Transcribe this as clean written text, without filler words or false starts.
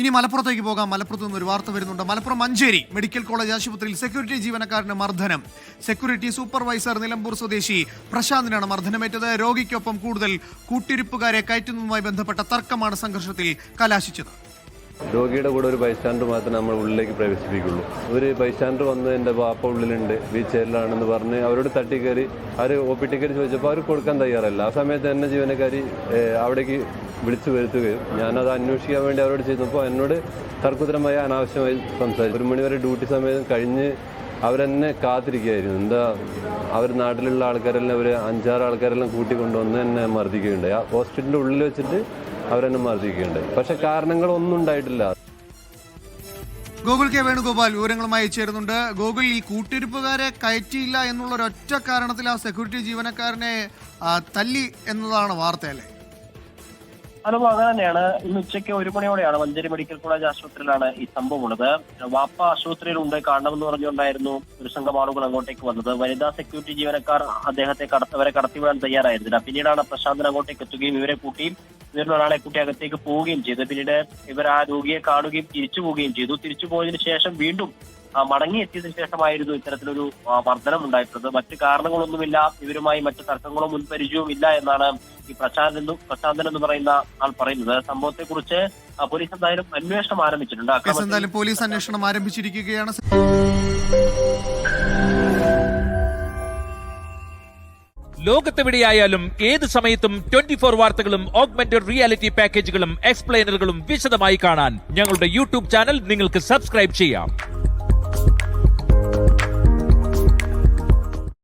ഇനി മലപ്പുറത്തേക്ക് പോകാം. മലപ്പുറത്ത് നിന്ന് ഒരു വാർത്ത വരുന്നുണ്ട്. മലപ്പുറം മഞ്ചേരി മെഡിക്കൽ കോളേജ് ആശുപത്രിയിൽ സെക്യൂരിറ്റി ജീവനക്കാരന് മർദ്ദനം. സെക്യൂരിറ്റി സൂപ്പർവൈസർ നിലമ്പൂർ സ്വദേശി പ്രശാന്തിനാണ് മർദ്ദനമേറ്റത്. രോഗിക്കൊപ്പം കൂടുതൽ കൂട്ടിരിപ്പുകാരെ കയറ്റുന്നതുമായി ബന്ധപ്പെട്ട തർക്കമാണ് സംഘർഷത്തിൽ കലാശിച്ചത്. രോഗിയുടെ കൂടെ ഒരു ബൈസ്റ്റാൻഡർ മാത്രമേ നമ്മൾ ഉള്ളിലേക്ക് പ്രവേശിപ്പിക്കുള്ളൂ. ഒരു ബൈസ്റ്റാൻഡർ വന്ന് എൻ്റെ വാപ്പ ഉള്ളിലുണ്ട്, വീൽ ചെയറിലാണെന്ന് പറഞ്ഞ് അവരോട് തട്ടിക്കയറി അവർ OP ടിക്കറ്റ് ചോദിച്ചപ്പോൾ അവർ കൊടുക്കാൻ തയ്യാറല്ല. ആ സമയത്ത് എന്നെ ജീവനക്കാരി അവിടേക്ക് വിളിച്ചു വരുത്തുകയും ഞാനത് അന്വേഷിക്കാൻ വേണ്ടി അവരോട് ചെയ്തപ്പോൾ എന്നോട് തർക്കുത്തരമായി അനാവശ്യമായി സംസാരിച്ചു. 1 മണിവരെ ഡ്യൂട്ടി സമയം കഴിഞ്ഞ് അവരെന്നെ കാത്തിരിക്കുകയായിരുന്നു. എന്താ അവർ നാട്ടിലുള്ള ആൾക്കാരെല്ലാം ഒരു 5-6 ആൾക്കാരെല്ലാം കൂട്ടിക്കൊണ്ടുവന്ന് എന്നെ മർദ്ദിക്കുകയുണ്ടായി. ആ ഹോസ്പിറ്റലിൻ്റെ ഉള്ളിൽ വെച്ചിട്ട് അവരെന്നെ മർദ്ദിക്കുകയുണ്ടായി. പക്ഷെ കാരണങ്ങളൊന്നും ഉണ്ടായിട്ടില്ല. ഗോകുൽ കെ വേണുഗോപാൽ വിവരങ്ങളുമായി ചേരുന്നുണ്ട്. ഗോകുൽ, ഈ കൂട്ടിരിപ്പുകാരെ കയറ്റിയില്ല എന്നുള്ള ഒരൊറ്റ കാരണത്തിൽ ആ സെക്യൂരിറ്റി ജീവനക്കാരനെ തല്ലി എന്നതാണ് വാർത്തയല്ലേ? ഹലോ, അങ്ങനെ തന്നെയാണ്. ഇന്ന് ഉച്ചയ്ക്ക് 1 മണിയോടെയാണ് മഞ്ചേരി മെഡിക്കൽ കോളേജ് ആശുപത്രിയിലാണ് ഈ സംഭവം ഉള്ളത്. വാപ്പ ആശുപത്രിയിലുണ്ട്, കാണണമെന്ന് പറഞ്ഞുകൊണ്ടായിരുന്നു ഒരു സംഘം ആളുകൾ അങ്ങോട്ടേക്ക് വന്നത്. വനിതാ സെക്യൂരിറ്റി ജീവനക്കാർ അവരെ കടത്തിവിടാൻ തയ്യാറായിരുന്നില്ല. പിന്നീടാണ് പ്രശാന്തൻ അങ്ങോട്ടേക്ക് എത്തുകയും ഇവരിൽ ഒരാളെ കൂട്ടി അകത്തേക്ക് പോവുകയും ചെയ്തു. പിന്നീട് ഇവർ ആ രോഗിയെ കാണുകയും തിരിച്ചു പോവുകയും ചെയ്തു. തിരിച്ചു പോയതിനു ശേഷം വീണ്ടും മടങ്ങിയെത്തിയതിനു ശേഷമായിരുന്നു ഇത്തരത്തിലൊരു മർദ്ദനം ഉണ്ടായിട്ടുള്ളത്. മറ്റു കാരണങ്ങളൊന്നുമില്ല, ഇവരുമായി മറ്റു തർക്കങ്ങളോ മുൻപരിചയവും ഇല്ല എന്നാണ് ഈ പ്രശാന്തൻ എന്ന് പറയുന്ന ആൾ പറയുന്നത്. സംഭവത്തെ കുറിച്ച് പോലീസ് എന്തായാലും അന്വേഷണം ആരംഭിച്ചിട്ടുണ്ട്. പോലീസ് അന്വേഷണം ആരംഭിച്ചിരിക്കുകയാണ്. ലോകത്തെവിടെയായാലും ഏത് സമയത്തും 24 വാർത്തകളും ഓഗ്മെന്റഡ് റിയാലിറ്റി പാക്കേജുകളും എക്സ്പ്ലെയിനറുകളും വിശദമായി കാണാൻ ഞങ്ങളുടെ YouTube ചാനൽ നിങ്ങൾക്ക് സബ്സ്ക്രൈബ് ചെയ്യാം.